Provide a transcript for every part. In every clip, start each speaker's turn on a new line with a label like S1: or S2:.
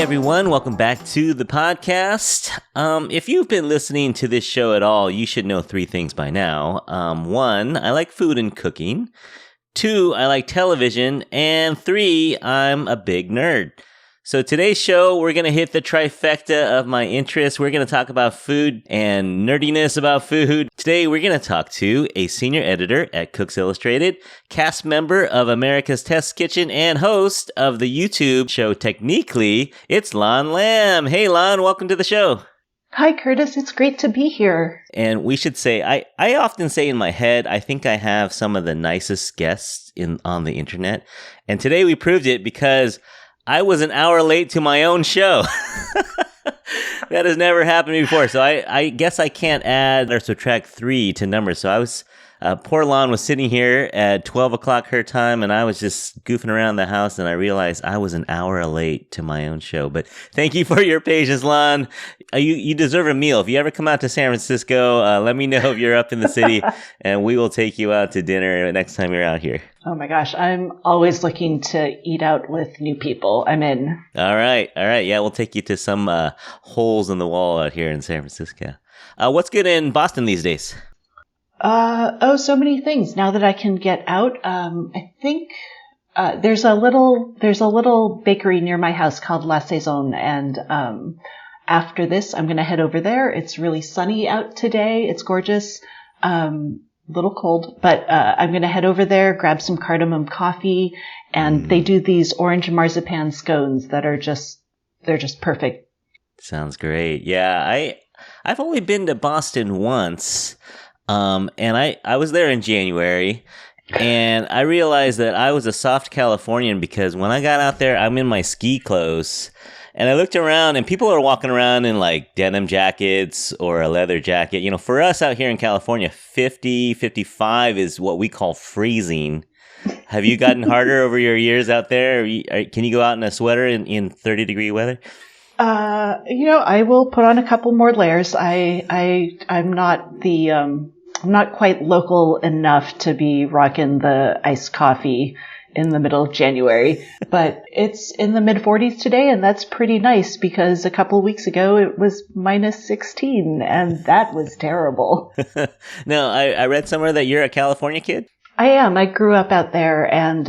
S1: everyone, welcome back to the podcast. If you've been listening to this show at all, you should know three things by now. One, I like food and cooking. Two, I like television. And three, I'm a big nerd. So today's show, we're going to hit the trifecta of my interests. We're going to talk about food and nerdiness about food. Today, we're going to talk to a senior editor at Cooks Illustrated, cast member of America's Test Kitchen, and host of the YouTube show Techniquely. It's Lan Lam. Hey, Lan, welcome to the show.
S2: Hi, Curtis. It's great to be here.
S1: And we should say, I often say in my head, I think I have some of the nicest guests on the internet. And today we proved it because I was an hour late to my own show. That has never happened before. So I guess I can't add or subtract 3 to numbers. So poor Lan was sitting here at 12 o'clock her time, and I was just goofing around the house, and I realized I was an hour late to my own show. But thank you for your patience, Lan. You deserve a meal. If you ever come out to San Francisco, let me know if you're up in the city, and we will take you out to dinner next time you're out here.
S2: Oh my gosh, I'm always looking to eat out with new people. I'm in.
S1: All right. Yeah, we'll take you to some holes in the wall out here in San Francisco. What's good in Boston these days?
S2: So many things. Now that I can get out, I think there's a little bakery near my house called La Saison, and after this, I'm going to head over there. It's really sunny out today. It's gorgeous. Little cold, but I'm going to head over there, grab some cardamom coffee, and they do these orange marzipan scones that are they're just perfect.
S1: Sounds great. Yeah, I've only been to Boston once, and I was there in January, and I realized that I was a soft Californian because when I got out there, I'm in my ski clothes. And I looked around, and people are walking around in, like, denim jackets or a leather jacket. You know, for us out here in California, 50, 55 is what we call freezing. Have you gotten harder over your years out there? Can you go out in a sweater in 30-degree weather?
S2: I will put on a couple more layers. I'm not I'm not quite local enough to be rocking the iced coffee in the middle of January, but it's in the mid 40s today, and that's pretty nice because a couple of weeks ago it was minus 16, and that was terrible.
S1: No, I read somewhere that you're a California kid?
S2: I am. I grew up out there, and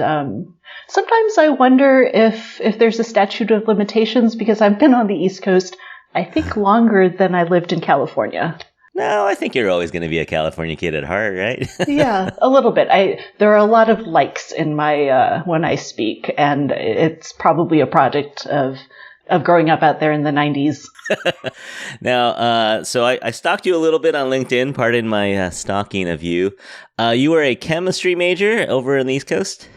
S2: sometimes I wonder if there's a statute of limitations because I've been on the East Coast, I think, longer than I lived in California.
S1: No, I think you're always going to be a California kid at heart, right?
S2: Yeah, a little bit. There are a lot of likes in my when I speak, and it's probably a product of growing up out there in the 90s.
S1: Now, so I stalked you a little bit on LinkedIn. Pardon my stalking of you. You were a chemistry major over on the East Coast?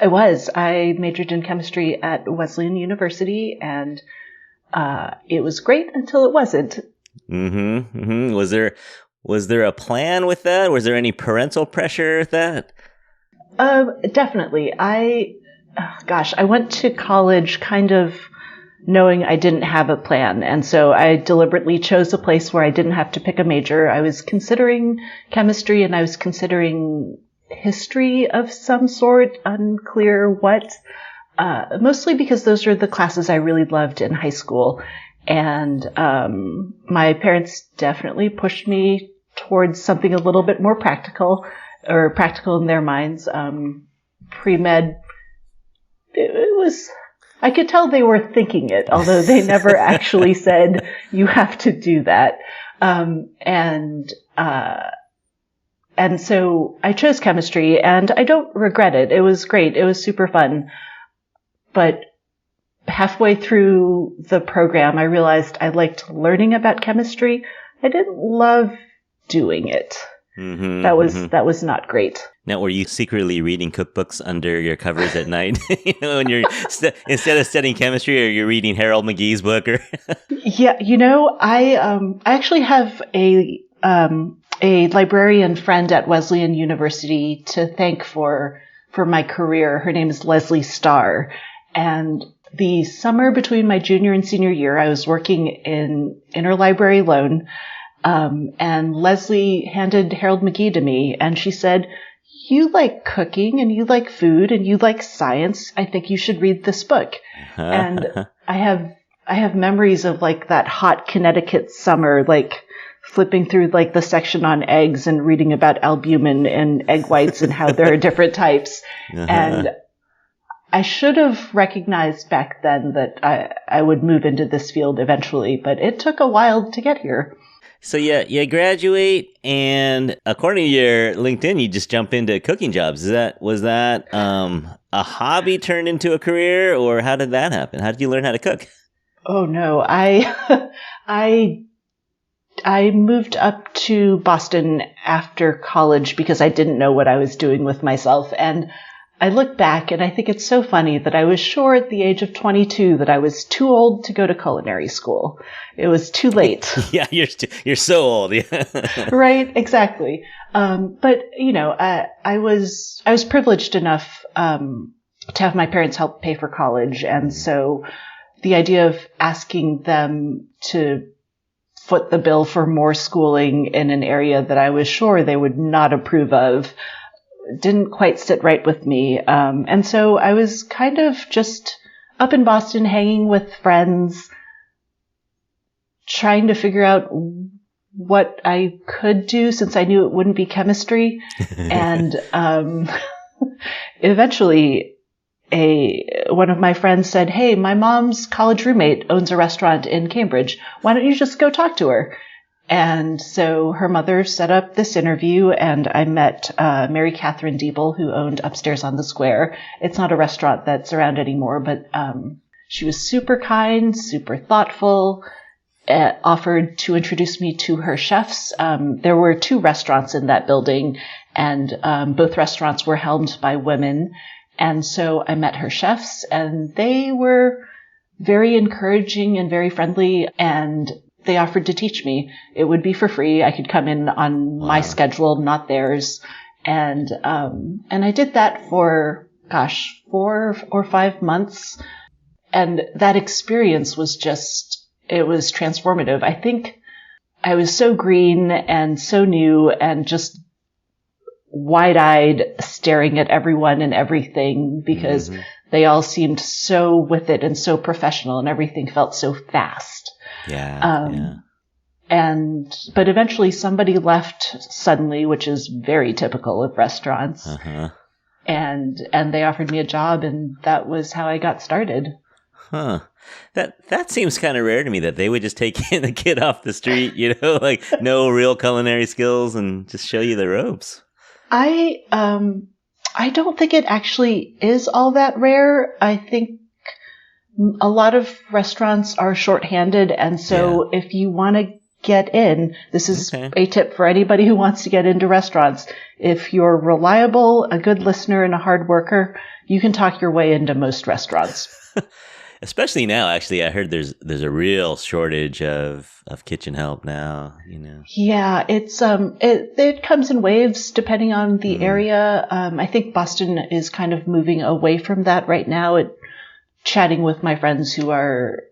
S2: I was. I majored in chemistry at Wesleyan University, and it was great until it wasn't.
S1: Mm-hmm. Was there a plan with that? Was there any parental pressure with that?
S2: Definitely. I went to college kind of knowing I didn't have a plan. And so I deliberately chose a place where I didn't have to pick a major. I was considering chemistry and I was considering history of some sort, unclear what, mostly because those are the classes I really loved in high school. And my parents definitely pushed me towards something a little bit more practical, or practical in their minds. Pre-med, it was, I could tell they were thinking it, although they never actually said, you have to do that. And so I chose chemistry, and I don't regret it. It was great. It was super fun. But halfway through the program, I realized I liked learning about chemistry. I didn't love doing it. Mm-hmm, that was not great.
S1: Now, were you secretly reading cookbooks under your covers at night? When you're instead of studying chemistry, or you're reading Harold McGee's book? Or
S2: Yeah, I actually have a librarian friend at Wesleyan University to thank for my career. Her name is Leslie Starr, and the summer between my junior and senior year, I was working in interlibrary loan, and Leslie handed Harold McGee to me, and she said, "You like cooking, and you like food, and you like science. I think you should read this book." And I have I have memories of like that hot Connecticut summer, like flipping through like the section on eggs and reading about albumin and egg whites and how there are different types.
S1: Uh-huh.
S2: And I should have recognized back then that I would move into this field eventually, but it took a while to get here.
S1: So you graduate, and according to your LinkedIn, you just jump into cooking jobs. Was that a hobby turned into a career, or how did that happen? How did you learn how to cook?
S2: Oh no, I moved up to Boston after college because I didn't know what I was doing with myself, and I look back and I think it's so funny that I was sure at the age of 22 that I was too old to go to culinary school. It was too late.
S1: Yeah, you're so old. Yeah.
S2: Right, exactly. But you know, I was privileged enough to have my parents help pay for college, and so the idea of asking them to foot the bill for more schooling in an area that I was sure they would not approve of didn't quite sit right with me. And so I was kind of just up in Boston hanging with friends, trying to figure out what I could do since I knew it wouldn't be chemistry. And eventually one of my friends said, "Hey, my mom's college roommate owns a restaurant in Cambridge. Why don't you just go talk to her?" And so her mother set up this interview, and I met Mary Catherine Diebel, who owned Upstairs on the Square. It's not a restaurant that's around anymore, but she was super kind, super thoughtful, offered to introduce me to her chefs. There were 2 restaurants in that building, and both restaurants were helmed by women. And so I met her chefs, and they were very encouraging and very friendly, and they offered to teach me. It would be for free. I could come in on my schedule, not theirs. And I did that for, 4 or 5 months. And that experience was it was transformative. I think I was so green and so new and just wide-eyed staring at everyone and everything because they all seemed so with it and so professional, and everything felt so fast.
S1: Yeah.
S2: But eventually somebody left suddenly, which is very typical of restaurants.
S1: Uh-huh.
S2: And they offered me a job, and that was how I got started.
S1: Huh. That seems kind of rare to me that they would just take in a kid off the street, like no real culinary skills and just show you the ropes.
S2: I don't think it actually is all that rare. I think a lot of restaurants are shorthanded, and so if you want to get in, this is a tip for anybody who wants to get into restaurants. If you're reliable, a good listener, and a hard worker, you can talk your way into most restaurants.
S1: Especially now, actually, I heard there's a real shortage of kitchen help now.
S2: Yeah, it's it comes in waves depending on the area. I think Boston is kind of moving away from that right now. Chatting with my friends who are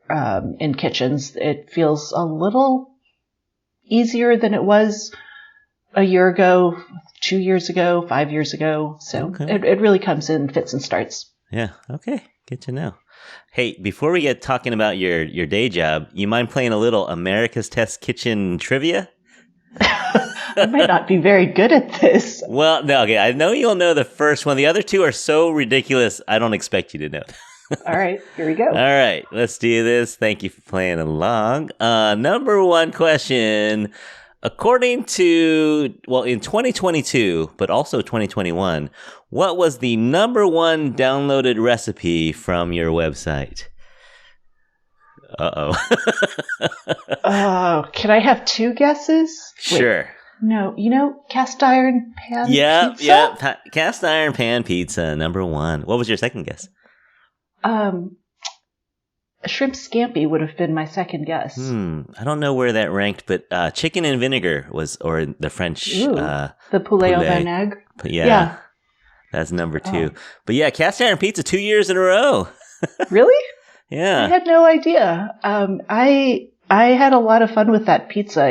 S2: in kitchens, it feels a little easier than it was a year ago, 2 years ago, 5 years ago. So it really comes in fits and starts.
S1: Yeah. Okay. Good to know. Hey, before we get talking about your day job, you mind playing a little America's Test Kitchen trivia?
S2: I might not be very good at this.
S1: Well, no, okay. I know you'll know the first one. The other 2 are so ridiculous, I don't expect you to know.
S2: All right, here we go.
S1: All right, let's do this. Thank you for playing along. Number 1 question. According to, in 2022, but also 2021, what was the number 1 downloaded recipe from your website? Uh-oh.
S2: Oh, can I have 2 guesses?
S1: Sure.
S2: Wait, no, cast iron pan pizza?
S1: Yeah, cast iron pan pizza, number 1. What was your second guess?
S2: Shrimp scampi would have been my second guess.
S1: I don't know where that ranked, but chicken and vinegar was, or the French.
S2: The poulet au vinaigre.
S1: Yeah. That's number 2. Oh. But yeah, cast iron pizza 2 years in a row.
S2: Really?
S1: Yeah.
S2: I had no idea. I had a lot of fun with that pizza.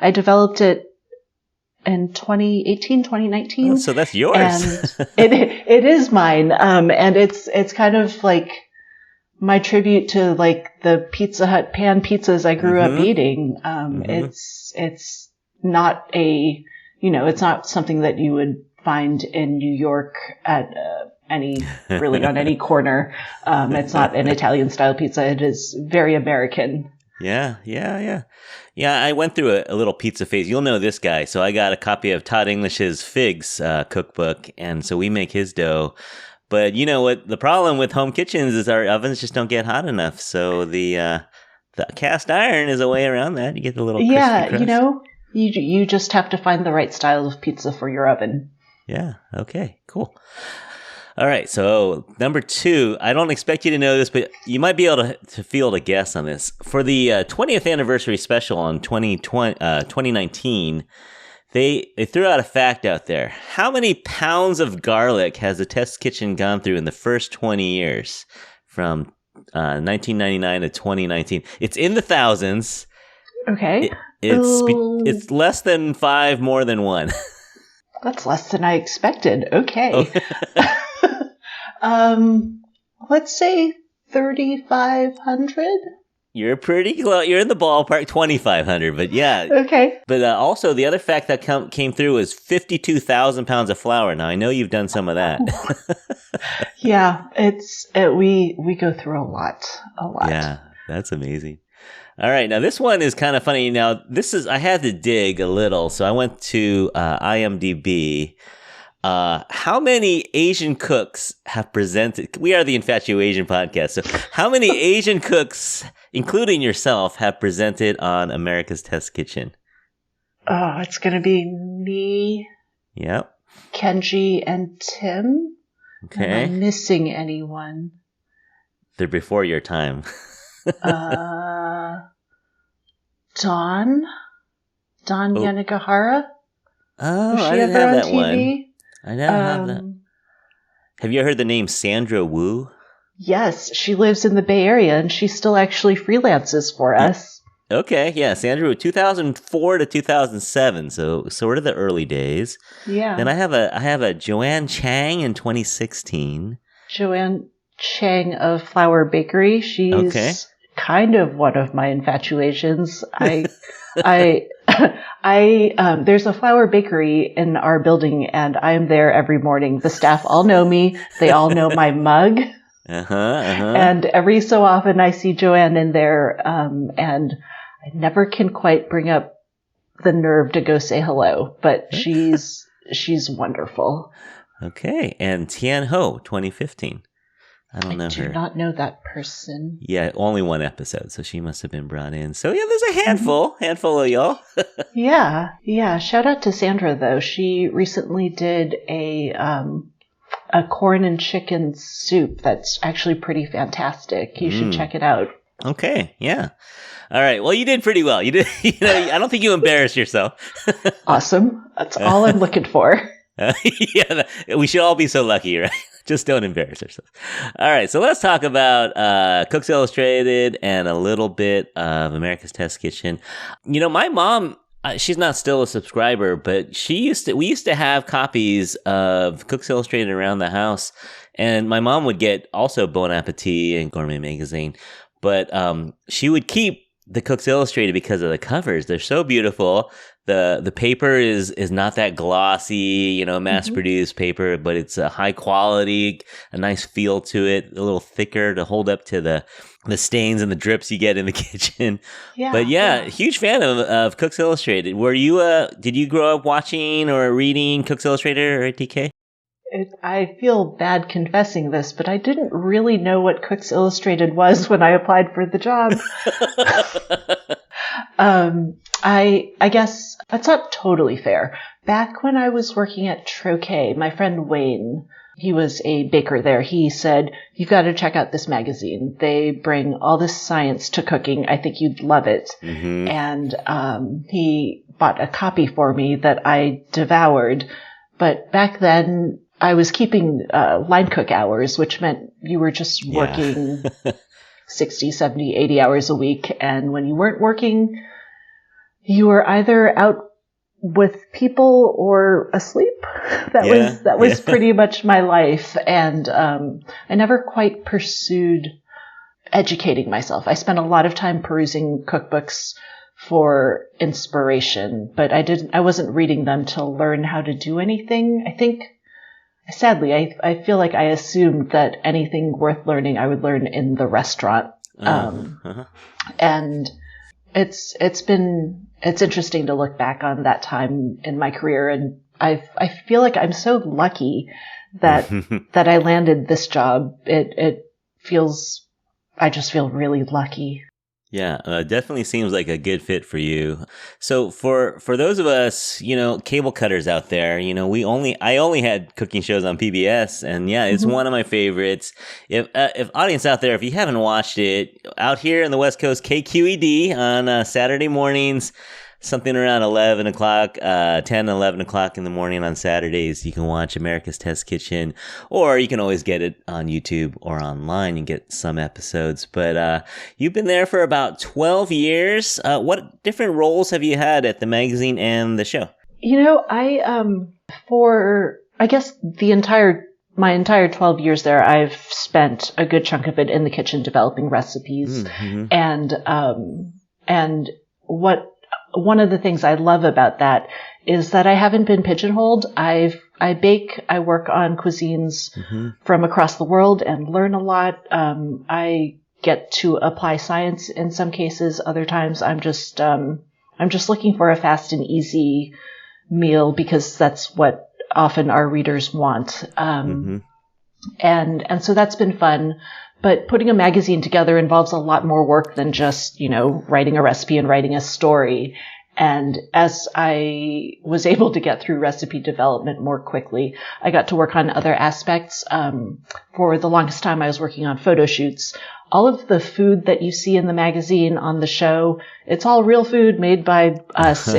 S2: I developed it in 2018, 2019.
S1: Oh, so that's yours.
S2: And it is mine. And it's kind of like my tribute to like the Pizza Hut pan pizzas I grew up eating. It's not it's not something that you would find in New York at on any corner. It's not an Italian style pizza. It is very American.
S1: Yeah. I went through a little pizza phase. You'll know this guy. So I got a copy of Todd English's Figs cookbook, and so we make his dough. But you know what? The problem with home kitchens is our ovens just don't get hot enough. So the cast iron is a way around that. You get the little crispy crust.
S2: You just have to find the right style of pizza for your oven.
S1: Yeah. Okay. Cool. All right. So number 2, I don't expect you to know this, but you might be able to field a guess on this. For the 20th anniversary special on 2019, they threw out a fact out there. How many pounds of garlic has the test kitchen gone through in the first 20 years from 1999 to 2019? It's in the thousands.
S2: Okay.
S1: It's less than 5 more than 1.
S2: That's less than I expected. Okay. Let's say 3,500.
S1: You're pretty close. You're in the ballpark, 2,500. But yeah.
S2: Okay.
S1: But also, the other fact that came through is 52,000 pounds of flour. Now, I know you've done some of that.
S2: Yeah, we go through a lot.
S1: Yeah, that's amazing. All right, now this one is kind of funny. Now, I had to dig a little, so I went to IMDb. How many Asian cooks have presented? We are the Infatuasian podcast. So how many Asian cooks, including yourself, have presented on America's Test Kitchen?
S2: Oh, it's going to be me.
S1: Yep.
S2: Kenji and Tim.
S1: Okay.
S2: Am I missing anyone?
S1: They're before your time.
S2: Dawn Yanagihara.
S1: Oh,
S2: Was she
S1: I didn't
S2: ever
S1: have that
S2: on TV?
S1: one. I never have that. Have you ever heard the name Sandra Wu?
S2: Yes, she lives in the Bay Area, and she still actually freelances for us.
S1: Okay, yeah, Sandra Wu, 2004 to 2007, so sort of the early days.
S2: Yeah.
S1: Then I have a Joanne Chang in 2016.
S2: Joanne Chang of Flower Bakery. She's kind of one of my infatuations. There's a flower bakery in our building, and I am there every morning. The staff all know me. They all know my mug. And every so often I see Joanne in there, and I never can quite bring up the nerve to go say hello, but she's wonderful.
S1: Okay. And Tian Ho, 2015. I don't know her.
S2: I do not know that person.
S1: Yeah, only one episode, so she must have been brought in. So yeah, there's a handful of y'all.
S2: Yeah. Shout out to Sandra though. She recently did a corn and chicken soup that's actually pretty fantastic. You should check it out.
S1: Okay, yeah. All right. Well, you did pretty well. You did. I don't think you embarrassed yourself. Awesome.
S2: That's all I'm looking for.
S1: Yeah, we should all be so lucky, right? Just don't embarrass ourselves. All right, so let's talk about Cooks Illustrated and a little bit of America's Test Kitchen. You know, my mom, she's not still a subscriber, but we used to have copies of Cooks Illustrated around the house, and my mom would get also Bon Appetit and Gourmet Magazine, but she would keep the Cooks Illustrated because of the covers. They're so beautiful. The paper is not that glossy, mass-produced paper, but it's a high quality, a nice feel to it, a little thicker to hold up to the stains and the drips you get in the kitchen. Yeah, but huge fan of Cooks Illustrated. Were you did you grow up watching or reading Cooks Illustrated or TK?
S2: I feel bad confessing this, but I didn't really know what Cooks Illustrated was when I applied for the job. I guess that's not totally fair. Back when I was working at Troquet, my friend Wayne, he was a baker there. He said, "You've got to check out this magazine. They bring all this science to cooking. I think you'd love it." Mm-hmm. And he bought a copy for me that I devoured. But back then, I was keeping line cook hours, which meant you were just working 60, 70, 80 hours a week. And when you weren't working, you were either out with people or asleep. That was pretty much my life. And I never quite pursued educating myself. I spent a lot of time perusing cookbooks for inspiration, but I wasn't reading them to learn how to do anything. I think, sadly, I feel like I assumed that anything worth learning I would learn in the restaurant. And it's interesting to look back on that time in my career, and I feel like I'm so lucky that that I landed this job. I just feel really lucky.
S1: Yeah, definitely seems like a good fit for you. So for those of us, cable cutters out there, I only had cooking shows on PBS, and yeah, it's one of my favorites. If audience out there, if you haven't watched it, out here in the West Coast, KQED on Saturday mornings, something around 11 o'clock, 10, 11 o'clock in the morning on Saturdays, you can watch America's Test Kitchen, or you can always get it on YouTube or online and get some episodes. But you've been there for about 12 years. What different roles have you had at the magazine and the show? I guess my entire 12 years there, I've spent a good chunk of it in the kitchen developing recipes. And one of the things I love about that is that I haven't been pigeonholed. I bake, I work on cuisines from across the world and learn a lot. I get to apply science in some cases. Other times I'm just looking for a fast and easy meal because that's what often our readers want. And so that's been fun. But putting a magazine together involves a lot more work than just, writing a recipe and writing a story. And as I was able to get through recipe development more quickly, I got to work on other aspects. For the longest time, I was working on photo shoots. All of the food that you see in the magazine, on the show, it's all real food made by us.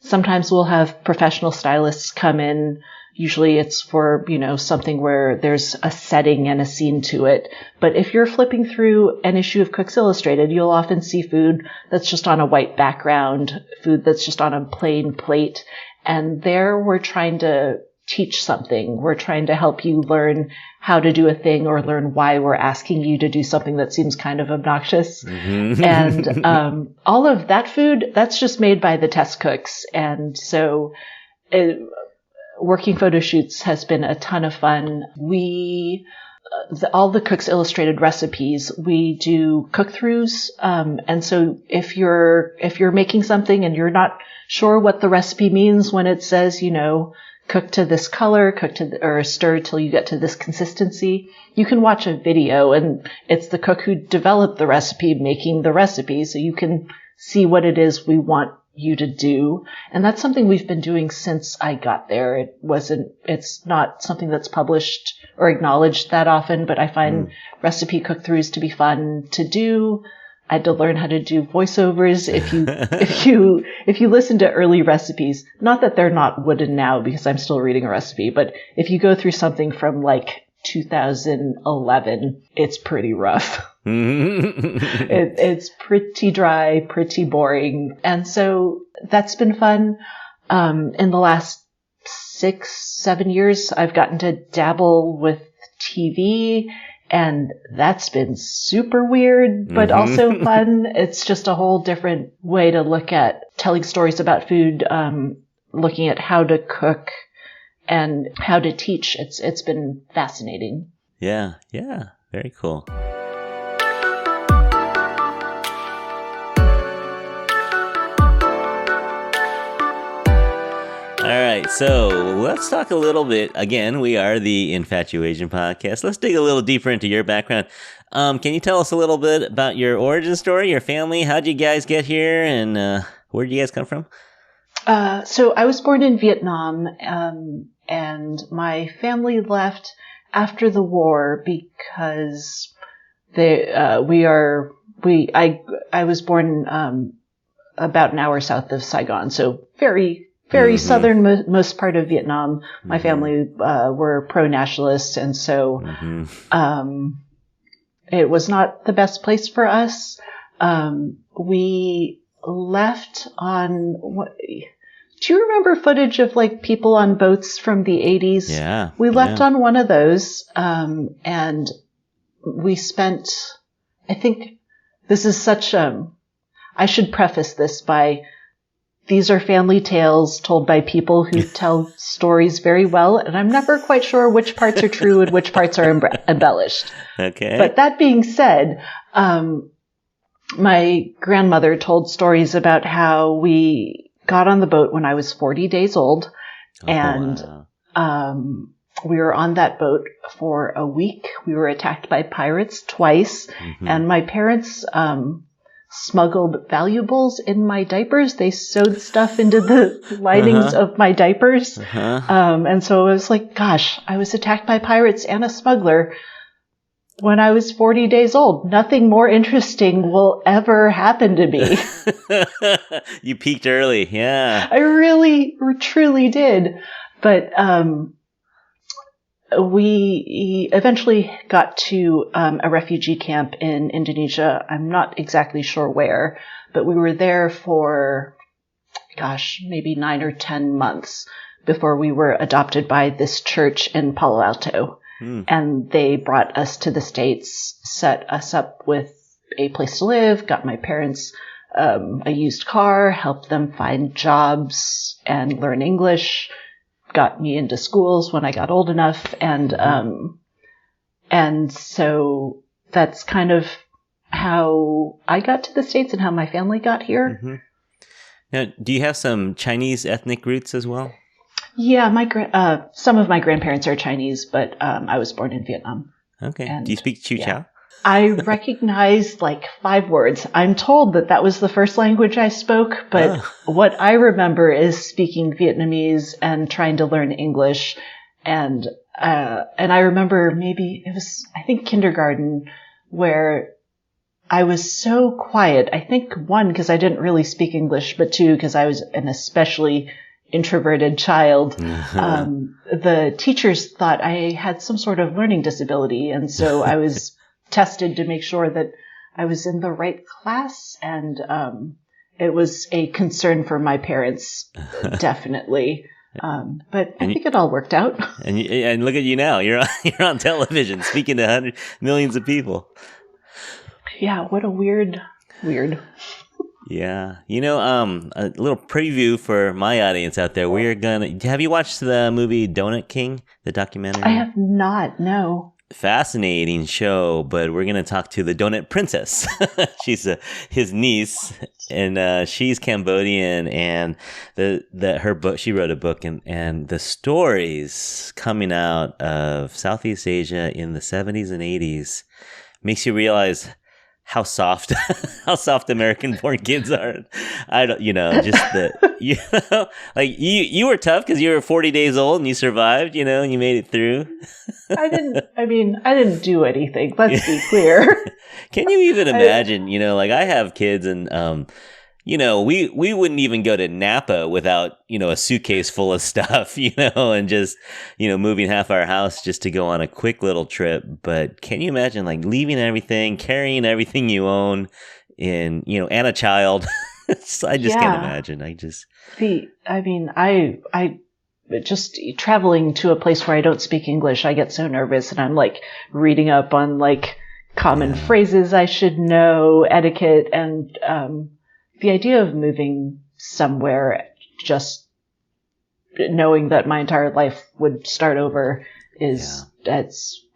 S1: Sometimes we'll have professional stylists come in. Usually it's for, something where there's a setting and a scene to it. But if you're flipping through an issue of Cooks Illustrated, you'll often see food that's just on a white background, food that's just on a plain plate. And there we're trying to teach something. We're trying to help you learn how to do a thing or learn why we're asking you to do something that seems kind of obnoxious. And all of that food, that's just made by the test cooks. And so working photo shoots has been a ton of fun. All the Cooks Illustrated recipes, we do cook-throughs. And so if you're making something and you're not sure what the recipe means when it says, cook to this color, or stir till you get to this consistency, you can watch a video, and it's the cook who developed the recipe making the recipe, so you can see what it is we want you to do. And that's something we've been doing since I got there. It's not something that's published or acknowledged that often, but I find recipe cook-throughs to be fun to do. I had to learn how to do voiceovers. If you listen to early recipes, not that they're not wooden now because I'm still reading a recipe, but if you go through something from like 2011, it's pretty rough. It's pretty dry, pretty boring. And so that's been fun. In the last 6-7 years, I've gotten to dabble with TV, and that's been super weird, but also fun. It's just a whole different way to look at telling stories about food, looking at how to cook and how to teach. It's been fascinating. Yeah. Very cool. All right, so let's talk a little bit. Again, we are the Infatuasian Podcast. Let's dig a little deeper into your background. Can you tell us a little bit about your origin story, your family? How'd you guys get here, and where did you guys come from?
S2: So I was born in Vietnam, and my family left after the war because I was born about an hour south of Saigon, so very southern most part of Vietnam. My family were pro-nationalists, and so it was not the best place for us. We left on do you remember footage of like people on boats from the 80s?
S1: Yeah.
S2: We left on one of those, and we spent, I think this is such I should preface this by, these are family tales told by people who tell stories very well, and I'm never quite sure which parts are true and which parts are embellished.
S1: Okay.
S2: But that being said, my grandmother told stories about how we got on the boat when I was 40 days old, and
S1: wow.
S2: We were on that boat for a week. We were attacked by pirates twice, and my parents smuggled valuables in my diapers. They sewed stuff into the linings of my diapers. And so I was like, gosh, I was attacked by pirates and a smuggler when I was 40 days old. Nothing more interesting will ever happen to me.
S1: You peaked early. Yeah.
S2: I really, truly did. But we eventually got to a refugee camp in Indonesia. I'm not exactly sure where, but we were there for, maybe 9 or 10 months before we were adopted by this church in Palo Alto. And they brought us to the States, set us up with a place to live, got my parents a used car, helped them find jobs and learn English, got me into schools when I got old enough. And so that's kind of how I got to the States and how my family got here.
S1: Now, do you have some Chinese ethnic roots as well?
S2: Yeah, some of my grandparents are Chinese, but I was born in Vietnam.
S1: Okay.
S2: And,
S1: do you speak Chu Chow?
S2: I recognize like 5 words. I'm told that was the first language I spoke, but what I remember is speaking Vietnamese and trying to learn English. And I remember maybe it was, I think, kindergarten, where I was so quiet. I think 1, because I didn't really speak English, but 2, because I was an especially introverted child. The teachers thought I had some sort of learning disability. And so I was tested to make sure that I was in the right class. And it was a concern for my parents, definitely. But I think it all worked out.
S1: And look at you now. You're on television speaking to millions of people.
S2: Yeah, what a weird.
S1: Yeah. A little preview for my audience out there. Have you watched the movie Donut King, the documentary?
S2: I have not, no.
S1: Fascinating show, but we're going to talk to the Donut Princess. She's his niece, and she's Cambodian, and her book, she wrote a book, and the stories coming out of Southeast Asia in the 70s and 80s makes you realize how soft American born kids are. You were tough because you were 40 days old and you survived, and you made it through.
S2: I didn't do anything. Let's be clear.
S1: Can you even imagine, I have kids and, we wouldn't even go to Napa without, a suitcase full of stuff, and just, moving half our house just to go on a quick little trip. But can you imagine leaving everything, carrying everything you own and a child? I just can't imagine.
S2: I just traveling to a place where I don't speak English, I get so nervous and I'm reading up on common phrases I should know, etiquette, and, the idea of moving somewhere, just knowing that my entire life would start over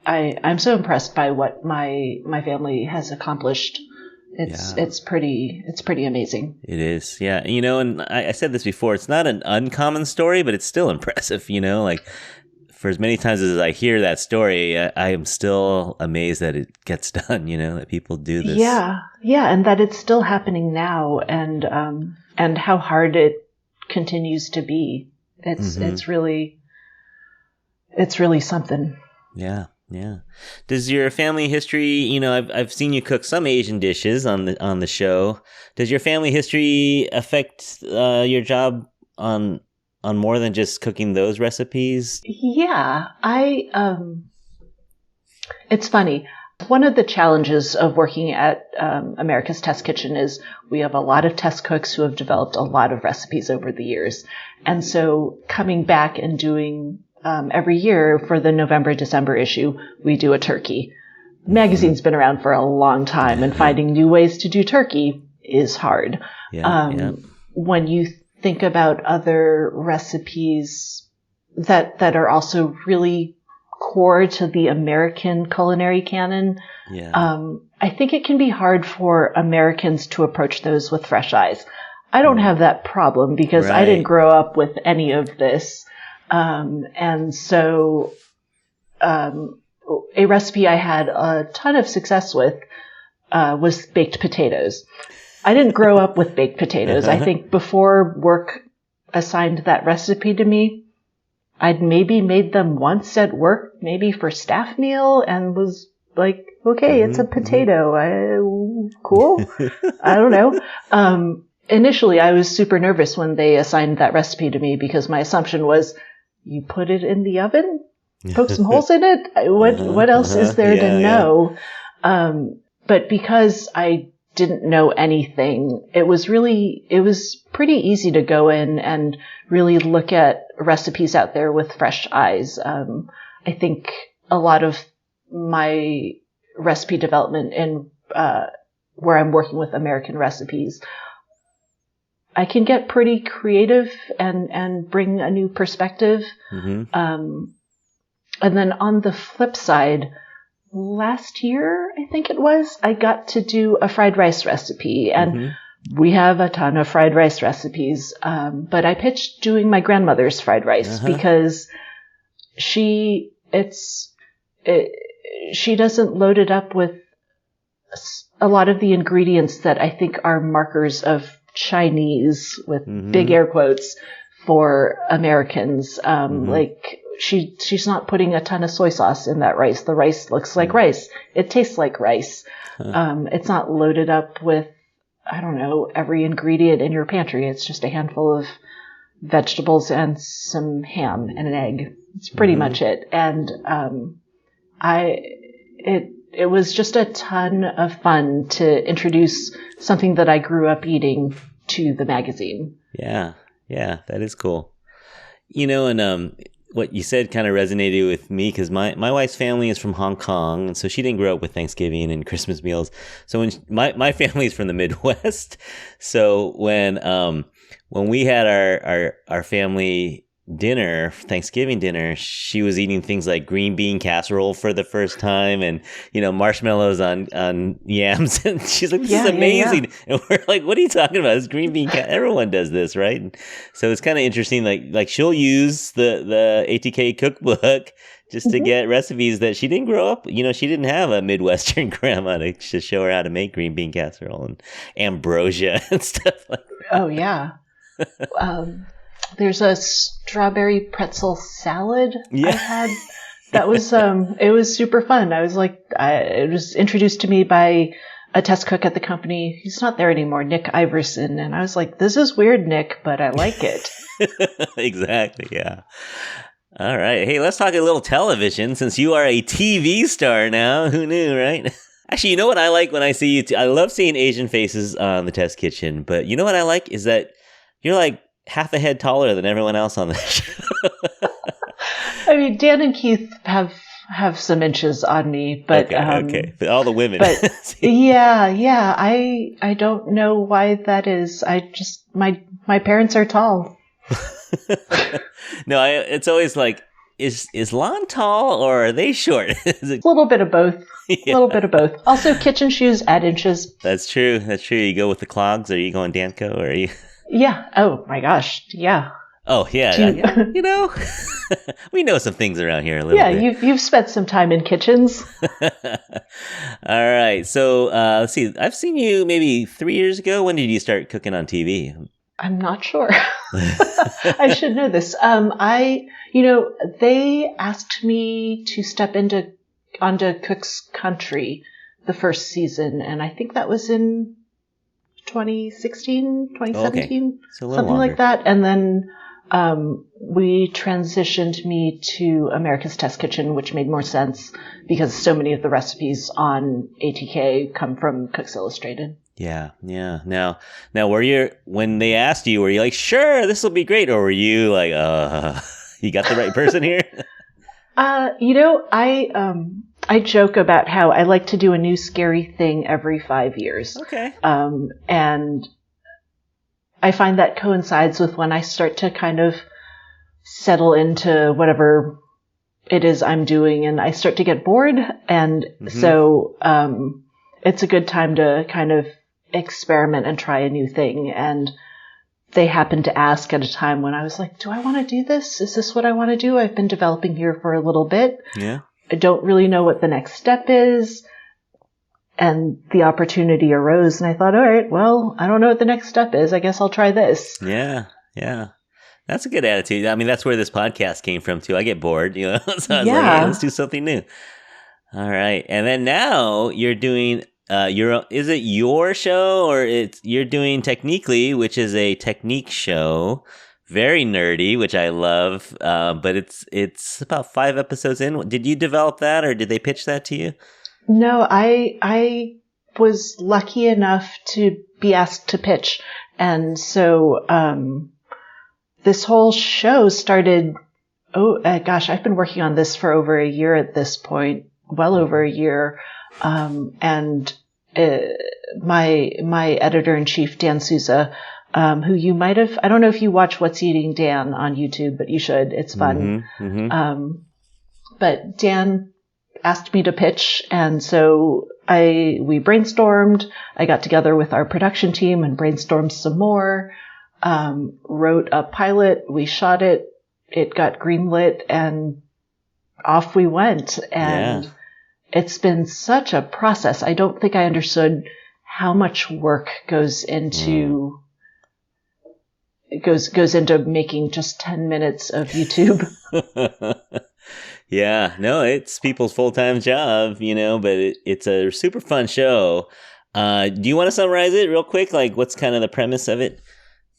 S2: I'm so impressed by what my family has accomplished. It's pretty amazing.
S1: It is. Yeah. And I said this before, it's not an uncommon story, but it's still impressive, for as many times as I hear that story, I am still amazed that it gets done, that people do this.
S2: Yeah. Yeah. And that it's still happening now, and how hard it continues to be. It's really something.
S1: Yeah. Yeah. Does your family history, I've seen you cook some Asian dishes on the show. Does your family history affect your job on more than just cooking those recipes?
S2: Yeah, it's funny. One of the challenges of working at America's Test Kitchen is we have a lot of test cooks who have developed a lot of recipes over the years. And so coming back and doing every year for the November-December issue, we do a turkey. magazine's been around for a long time, and finding new ways to do turkey is hard. When you think about other recipes that are also really core to the American culinary canon, I think it can be hard for Americans to approach those with fresh eyes. I don't have that problem because I didn't grow up with any of this. And so a recipe I had a ton of success with was baked potatoes. I didn't grow up with baked potatoes. I think before work assigned that recipe to me, I'd maybe made them once at work, maybe for staff meal, and was like, okay, it's a potato. Cool. I don't know. Initially, I was super nervous when they assigned that recipe to me because my assumption was, you put it in the oven, poke some holes in it. What else is there to know? But because I didn't know anything, it was pretty easy to go in and really look at recipes out there with fresh eyes. I think a lot of my recipe development and where I'm working with American recipes, I can get pretty creative and bring a new perspective. And then on the flip side, last year, I think it was, I got to do a fried rice recipe, and we have a ton of fried rice recipes. But I pitched doing my grandmother's fried rice because she doesn't load it up with a lot of the ingredients that I think are markers of Chinese, with big air quotes, for Americans. Like she's not putting a ton of soy sauce in that rice. The rice looks like rice. It tastes like rice. It's not loaded up with, I don't know, every ingredient in your pantry. It's just a handful of vegetables and some ham and an egg. It's pretty much it. And it was just a ton of fun to introduce something that I grew up eating to the magazine. Yeah,
S1: that is cool. And what you said kind of resonated with me because my wife's family is from Hong Kong, and so she didn't grow up with Thanksgiving and Christmas meals. So when my family is from the Midwest, so when we had our family dinner, Thanksgiving dinner, she was eating things like green bean casserole for the first time, and marshmallows on yams, and she's like, "This is amazing!" And we're like, "What are you talking about? It's green bean. Everyone does this, right?" And so it's kind of interesting. Like she'll use the ATK cookbook just to get recipes that she didn't grow up. She didn't have a Midwestern grandma to show her how to make green bean casserole and ambrosia and stuff like that.
S2: Oh yeah. There's a strawberry pretzel salad I had. That was, it was super fun. I was like, it was introduced to me by a test cook at the company. He's not there anymore, Nick Iverson. And I was like, this is weird, Nick, but I like it.
S1: Exactly. Yeah. All right. Hey, let's talk a little television since you are a TV star now. Who knew, right? Actually, you know what I like when I see you? I love seeing Asian faces on the test kitchen, but you know what I like is that you're like half a head taller than everyone else on the show.
S2: I mean, Dan and Keith have some inches on me, but
S1: okay. But all the women.
S2: But I don't know why that is. I just my parents are tall.
S1: No, it's always like, is Lan tall or are they short?
S2: A little bit of both. A little bit of both. Also, kitchen shoes add inches.
S1: That's true. You go with the clogs, or are you going Danco, or are you?
S2: Yeah. Oh my gosh. Yeah.
S1: Oh yeah. We know some things around here a little bit.
S2: Yeah, you've spent some time in kitchens.
S1: All right. So let's see. I've seen you maybe 3 years ago. When did you start cooking on TV?
S2: I'm not sure. I should know this. They asked me to step onto Cook's Country the first season, and I think that was in 2016, 2017,
S1: okay. So
S2: something
S1: longer.
S2: like that. And then we transitioned me to America's Test Kitchen, which made more sense because so many of the recipes on ATK come from Cooks Illustrated.
S1: Yeah. Now, when they asked you, were you like, sure, this will be great? Or were you like, you got the right person here?
S2: I joke about how I like to do a new scary thing every 5 years.
S1: Okay.
S2: And I find that coincides with when I start to kind of settle into whatever it is I'm doing, and I start to get bored. And so it's a good time to kind of experiment and try a new thing. And they happened to ask at a time when I was like, do I want to do this? Is this what I want to do? I've been developing here for a little bit.
S1: Yeah.
S2: I don't really know what the next step is. And the opportunity arose, and I thought, all right, well, I don't know what the next step is. I guess I'll try this.
S1: Yeah. Yeah. That's a good attitude. I mean, that's where this podcast came from too. I get bored, so I was like, hey, let's do something new. All right. And then now you're doing is it your show, or you're doing Techniquely, which is a technique show, very nerdy, which I love. But it's about 5 episodes in. Did you develop that, or did they pitch that to you?
S2: No, I was lucky enough to be asked to pitch. And so, this whole show started, I've been working on this for over a year at this point, well over a year. And my editor-in-chief, Dan Souza, who you might have, I don't know if you watch What's Eating Dan on YouTube, but you should. It's fun. But Dan asked me to pitch, and so we brainstormed. I got together with our production team and brainstormed some more, wrote a pilot, we shot it, it got greenlit, and off we went. And it's been such a process. I don't think I understood how much work goes into goes into making just 10 minutes of YouTube.
S1: Yeah, no, it's people's full-time job, but it's a super fun show. Do you want to summarize it real quick? Like, what's kind of the premise of it?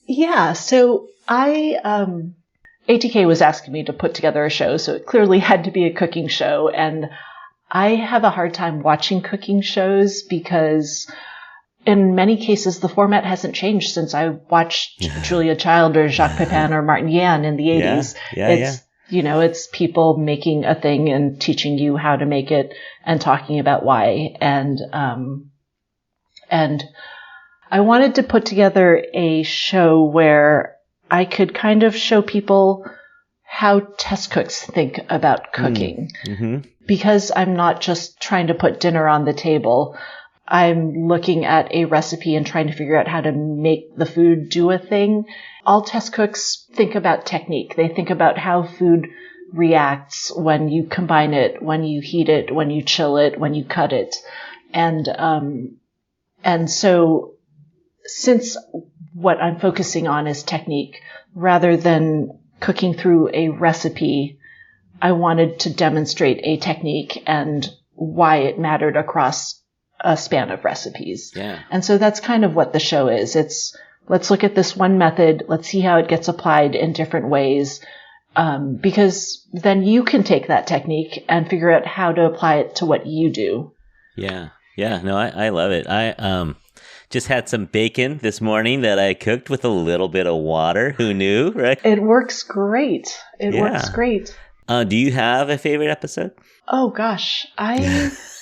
S2: Yeah, so ATK was asking me to put together a show, so it clearly had to be a cooking show. And I have a hard time watching cooking shows because in many cases, the format hasn't changed since I watched Julia Child or Jacques Pepin or Martin Yan in the 80s. It's people making a thing and teaching you how to make it and talking about why. And I wanted to put together a show where I could kind of show people how test cooks think about cooking. Because I'm not just trying to put dinner on the table. I'm looking at a recipe and trying to figure out how to make the food do a thing. All test cooks think about technique. They think about how food reacts when you combine it, when you heat it, when you chill it, when you cut it. And so since what I'm focusing on is technique, rather than cooking through a recipe, I wanted to demonstrate a technique and why it mattered across a span of recipes.
S1: Yeah.
S2: And so that's kind of what the show is. It's, let's look at this one method. Let's see how it gets applied in different ways. Because then you can take that technique and figure out how to apply it to what you do.
S1: Yeah. Yeah. No, I love it. I just had some bacon this morning that I cooked with a little bit of water. Who knew, right?
S2: It works great. It works great.
S1: Do you have a favorite episode?
S2: Oh gosh.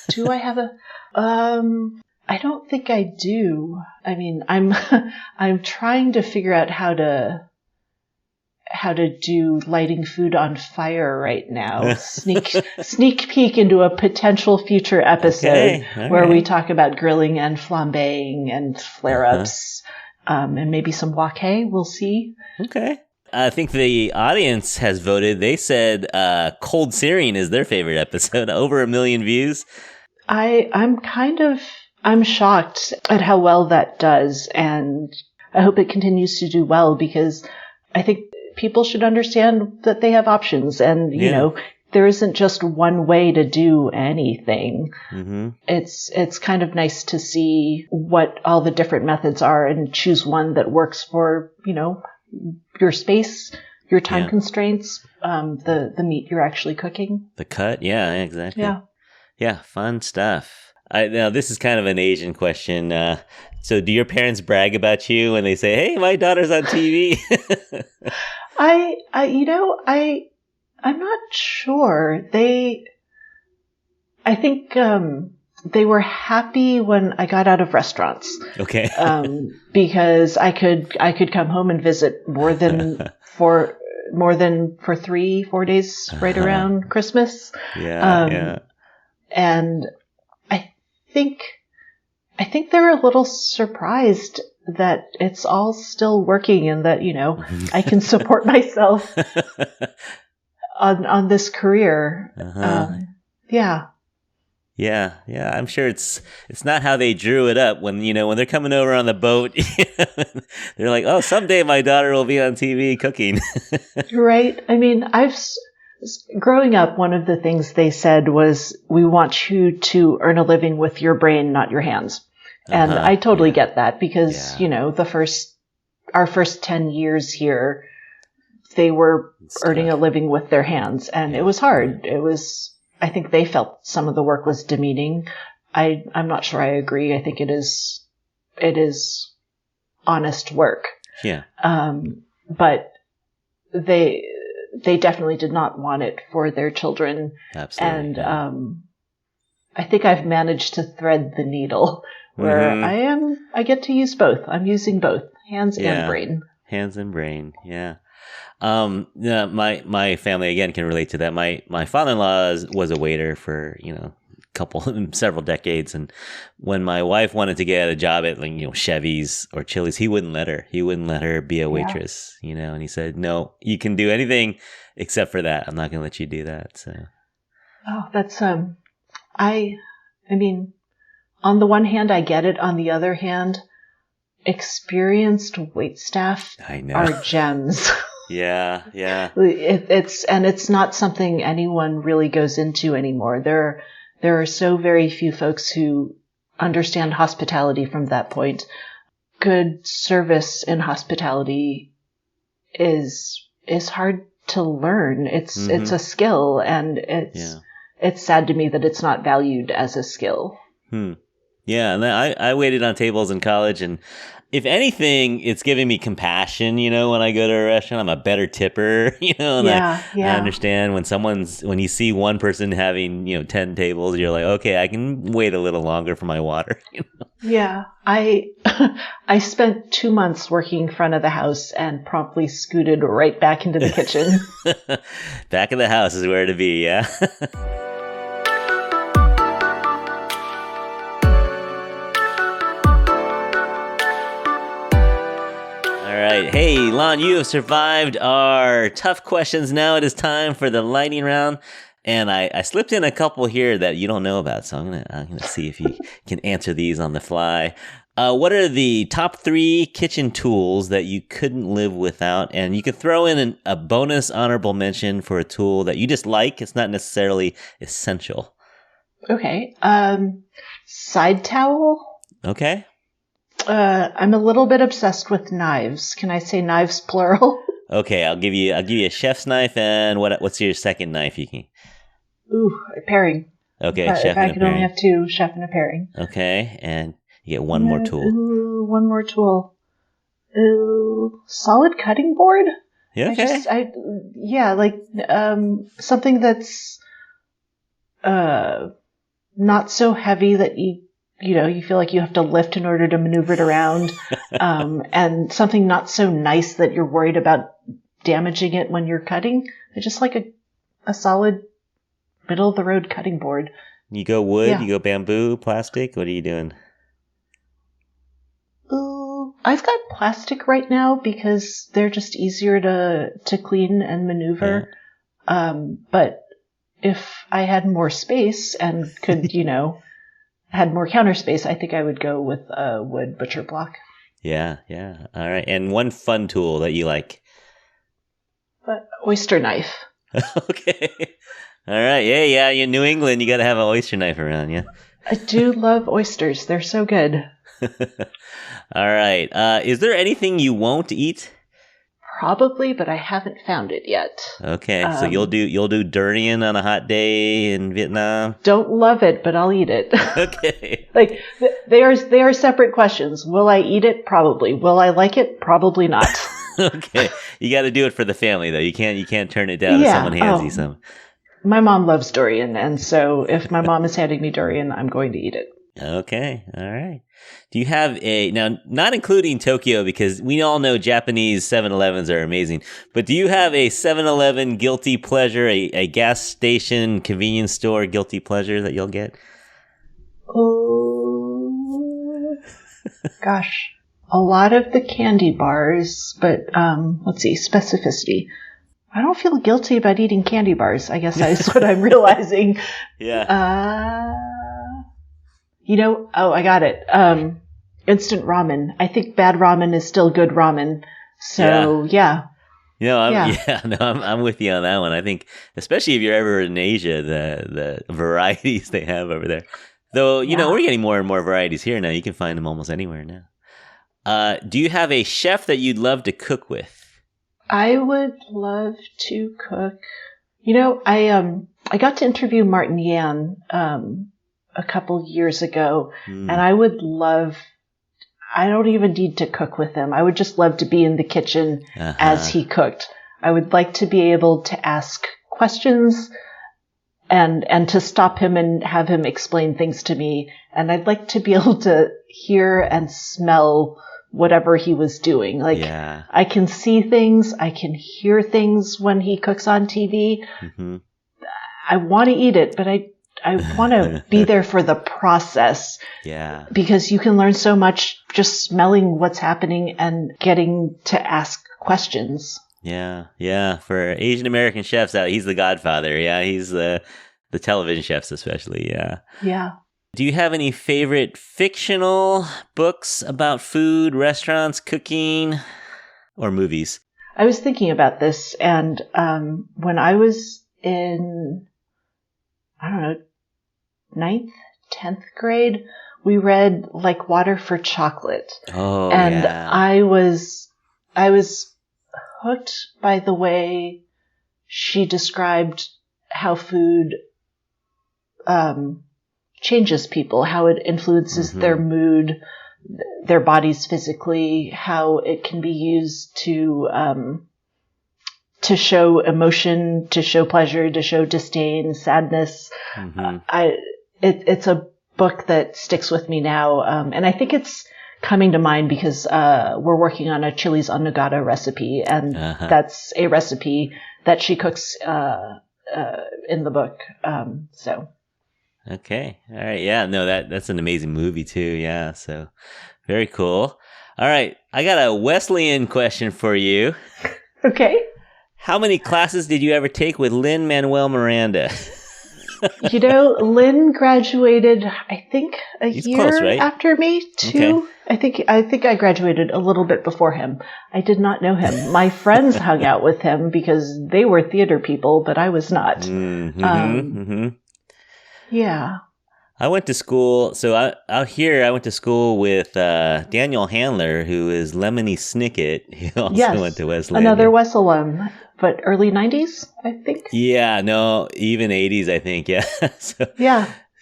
S2: Do I have a, I don't think I do. I mean, I'm trying to figure out how to do lighting food on fire right now. Sneak peek into a potential future episode where we talk about grilling and flambeing and flare-ups, and maybe some wok. We'll see. Okay.
S1: I think the audience has voted. They said cold searing is their favorite episode. Over 1 million views.
S2: I'm shocked at how well that does, and I hope it continues to do well, because I think people should understand that they have options, and you know, there isn't just one way to do anything. Mm-hmm. It's kind of nice to see what all the different methods are and choose one that works for, you know, your space, your time constraints, the meat you're actually cooking.
S1: The cut, exactly.
S2: Yeah,
S1: fun stuff. Now, this is kind of an Asian question. So do your parents brag about you when they say, hey, my daughter's on TV? I'm not sure.
S2: I think they were happy when I got out of restaurants.
S1: Okay.
S2: Because I could come home and visit more than for 3-4 days right around Christmas.
S1: Yeah.
S2: And I think they're a little surprised that it's all still working and that, I can support myself on this career. Yeah.
S1: Yeah, I'm sure it's not how they drew it up when they're coming over on the boat. They're like, "Oh, someday my daughter will be on TV cooking."
S2: Right. I mean, growing up, one of the things they said was, "We want you to earn a living with your brain, not your hands." And I totally get that because, our first 10 years here, they were earning a living with their hands, and it was hard. I think they felt some of the work was demeaning. I'm not sure I agree. I think it is honest work.
S1: Yeah.
S2: But they definitely did not want it for their children.
S1: Absolutely.
S2: And I think I've managed to thread the needle where I get to use both. I'm using both hands and brain.
S1: Hands and brain. Yeah. My family again can relate to that. My father-in-law was a waiter for several decades, and when my wife wanted to get a job at Chevy's or Chili's, he wouldn't let her be a waitress. And he said, "No, you can do anything except for that. I'm not going to let you do that." So,
S2: that's I mean, on the one hand, I get it. On the other hand, experienced waitstaff are gems.
S1: Yeah.
S2: It's not something anyone really goes into anymore. There are so very few folks who understand hospitality from that point. Good service in hospitality is hard to learn. It's a skill, and it's sad to me that it's not valued as a skill.
S1: Yeah, and I waited on tables in college, and if anything, it's giving me compassion, when I go to a restaurant. I'm a better tipper, and I understand when you see one person having, 10 tables, you're like, okay, I can wait a little longer for my water.
S2: Yeah, I spent 2 months working front of the house and promptly scooted right back into the kitchen.
S1: Back of the house is where to be, yeah. All right. Hey, Lan, you have survived our tough questions. Now it is time for the lightning round. And I slipped in a couple here that you don't know about, so I'm gonna see if you can answer these on the fly. What are the top 3 kitchen tools that you couldn't live without? And you could throw in a bonus honorable mention for a tool that you just like. It's not necessarily essential.
S2: Okay. Side towel.
S1: Okay.
S2: I'm a little bit obsessed with knives. Can I say knives plural?
S1: Okay, I'll give you a chef's knife, and what's your second knife you can?
S2: Ooh, a paring.
S1: Okay,
S2: chef and a paring. If I could only have 2, chef and a paring.
S1: Okay, and you get one more tool.
S2: Ooh, one more tool. Ooh, solid cutting board?
S1: Yeah, okay.
S2: Something that's not so heavy that you feel like you have to lift in order to maneuver it around, and something not so nice that you're worried about damaging it when you're cutting. I just like a solid middle-of-the-road cutting board.
S1: You go wood, You go bamboo, plastic? What are you doing?
S2: I've got plastic right now because they're just easier to clean and maneuver. Yeah. But if I had more space and could, had more counter space, I think I would go with a wood butcher block.
S1: Yeah. All right. And one fun tool that you like?
S2: But oyster knife.
S1: Okay. All right. Yeah. In New England, you got to have an oyster knife around, yeah?
S2: I do love oysters. They're so good.
S1: All right. Is there anything you won't eat?
S2: Probably, but I haven't found it yet.
S1: Okay, so you'll do durian on a hot day in Vietnam?
S2: Don't love it, but I'll eat it.
S1: Okay.
S2: They are separate questions. Will I eat it? Probably. Will I like it? Probably not.
S1: Okay. You got to do it for the family though. You can't turn it down if someone hands you some.
S2: My mom loves durian, and so if my mom is handing me durian, I'm going to eat it.
S1: Okay. All right. Do you have now, not including Tokyo, because we all know Japanese 7-Elevens are amazing, but do you have a 7-Eleven guilty pleasure, a gas station, convenience store guilty pleasure that you'll get?
S2: Oh, gosh. A lot of the candy bars, but let's see, specificity. I don't feel guilty about eating candy bars. I guess that's what I'm realizing.
S1: Yeah.
S2: I got it. Instant ramen. I think bad ramen is still good ramen. So, yeah.
S1: I'm with you on that one. I think, especially if you're ever in Asia, the varieties they have over there. Though, we're getting more and more varieties here now. You can find them almost anywhere now. Do you have a chef that you'd love to cook with?
S2: I would love to cook. I got to interview Martin Yan a couple years ago, and I don't even need to cook with him. I would just love to be in the kitchen as he cooked. I would like to be able to ask questions and to stop him and have him explain things to me. And I'd like to be able to hear and smell whatever he was doing. I can see things, I can hear things when he cooks on TV. Mm-hmm. I want to eat it, but I want to be there for the process. Yeah. Because you can learn so much just smelling what's happening and getting to ask questions.
S1: Yeah. Yeah. For Asian American chefs out, he's the godfather. Yeah. He's the television chefs, especially. Yeah.
S2: Yeah.
S1: Do you have any favorite fictional books about food, restaurants, cooking, or movies?
S2: I was thinking about this, and when I was in, 9th, 10th grade, we read Like Water for Chocolate.
S1: Oh,
S2: and
S1: yeah.
S2: I was hooked by the way she described how food changes people, how it influences their mood, their bodies physically, how it can be used to show emotion, to show pleasure, to show disdain, sadness. Mm-hmm. It's a book that sticks with me now. And I think it's coming to mind because we're working on a chilies en nogada recipe, and that's a recipe that she cooks in the book.
S1: Okay. All right. Yeah. No, that's an amazing movie too. Yeah. So very cool. All right. I got a Wesleyan question for you.
S2: Okay.
S1: How many classes did you ever take with Lin-Manuel Miranda?
S2: Lin graduated, I think, He's year close, right? After me, 2. Okay. I think I graduated a little bit before him. I did not know him. My friends hung out with him because they were theater people, but I was not. Yeah.
S1: I went to school, so out here I went to school with Daniel Handler, who is Lemony Snicket. He also went to Wesleyan.
S2: Another Wes alum, but early 90s, I think.
S1: Yeah, no, even 80s, I think, yeah.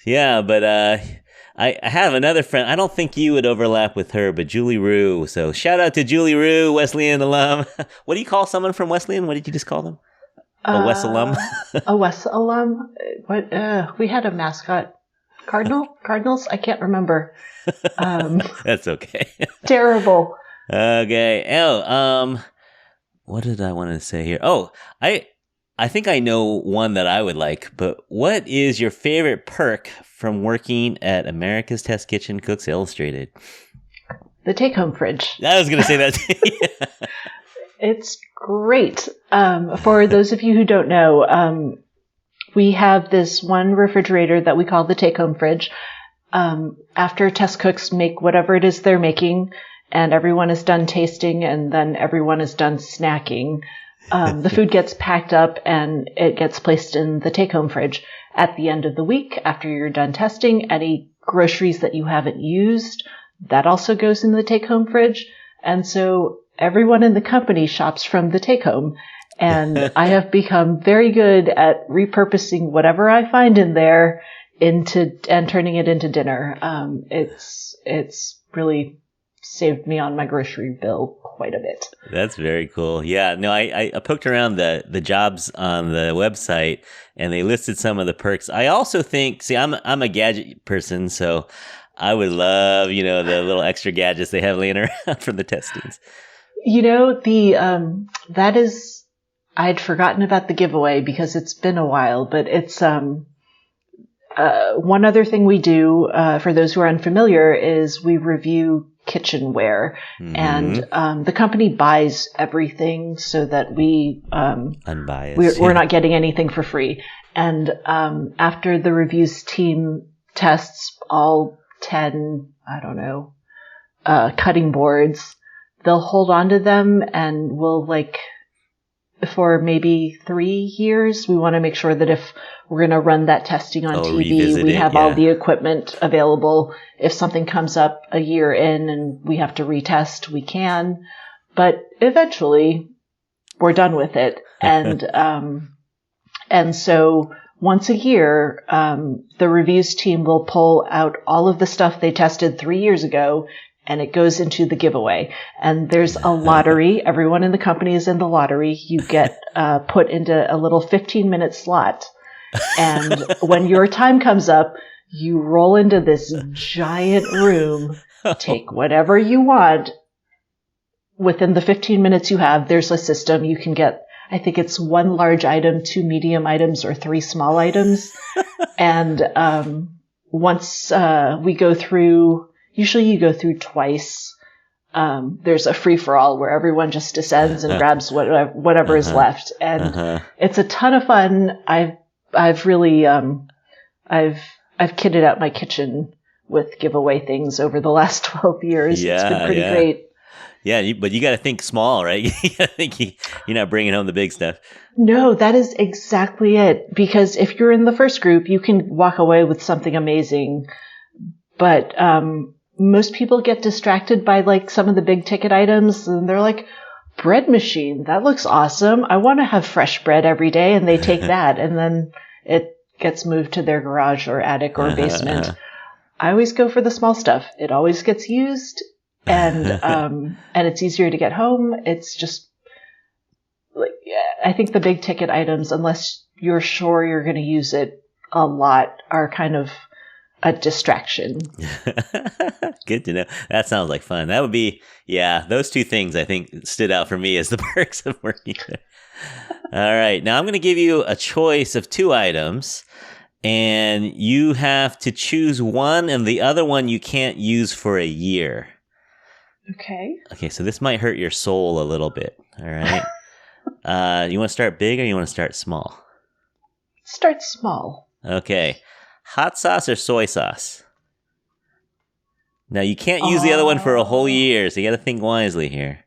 S1: Yeah, but I have another friend. I don't think you would overlap with her, but Julie Rue. So shout out to Julie Rue, Wesleyan alum. What do you call someone from Wesleyan? What did you just call them? A Wes alum?
S2: A Wes alum? What? We had a mascot. Cardinals? I can't remember.
S1: That's okay.
S2: Terrible.
S1: Okay. What did I want to say here? Oh, I think I know one that I would like, but what is your favorite perk from working at America's Test Kitchen Cooks Illustrated?
S2: The take-home fridge.
S1: I was going to say that. Yeah.
S2: It's great. For those of you who don't know, we have this one refrigerator that we call the take-home fridge. After test cooks make whatever it is they're making, and everyone is done tasting, and then everyone is done snacking, the food gets packed up and it gets placed in the take-home fridge. At the end of the week, after you're done testing, any groceries that you haven't used, that also goes in the take-home fridge. And so everyone in the company shops from the take-home. And I have become very good at repurposing whatever I find in there and turning it into dinner. It's really saved me on my grocery bill quite a bit.
S1: That's very cool. Yeah, no, I poked around the jobs on the website, and they listed some of the perks. I also think, see, I'm a gadget person, so I would love, the little extra gadgets they have laying around for the testings.
S2: That is, I'd forgotten about the giveaway because it's been a while, but it's one other thing we do for those who are unfamiliar is we review kitchenware, and the company buys everything so that
S1: unbiased.
S2: We're not getting anything for free. And after the reviews team tests all 10, cutting boards, they'll hold on to them, and we'll for maybe 3 years, we want to make sure that if we're going to run that testing on TV, we have all the equipment available. If something comes up a year in and we have to retest, we can. But eventually, we're done with it. And so once a year, the reviews team will pull out all of the stuff they tested 3 years ago, and it goes into the giveaway. And there's a lottery. Everyone in the company is in the lottery. You get put into a little 15-minute slot. And when your time comes up, you roll into this giant room, take whatever you want. Within the 15 minutes you have, there's a system. You can get, I think it's 1 large item, 2 medium items, or 3 small items. And once we go through, usually you go through twice. There's a free-for-all where everyone just descends and grabs whatever is left. And it's a ton of fun. I've really, I've kitted out my kitchen with giveaway things over the last 12 years. It's been pretty great.
S1: Yeah, but you got to think small, right? You got to think you're not bringing home the big stuff.
S2: No, that is exactly it. Because if you're in the first group, you can walk away with something amazing. But most people get distracted by some of the big ticket items, and they're like, bread machine, that looks awesome. I want to have fresh bread every day. And they take that, and then it gets moved to their garage or attic or basement. I always go for the small stuff. It always gets used, and it's easier to get home. It's just I think the big ticket items, unless you're sure you're going to use it a lot, are kind of a distraction.
S1: Good to know. That sounds like fun. That would be, those 2 things I think stood out for me as the perks of working there. All right. Now I'm going to give you a choice of 2 items, and you have to choose one, and the other one you can't use for a year.
S2: Okay.
S1: Okay. So this might hurt your soul a little bit. All right. You want to start big, or you want to start small?
S2: Start small.
S1: Okay. Hot sauce or soy sauce? Now, you can't use the other one for a whole year, so you got to think wisely here.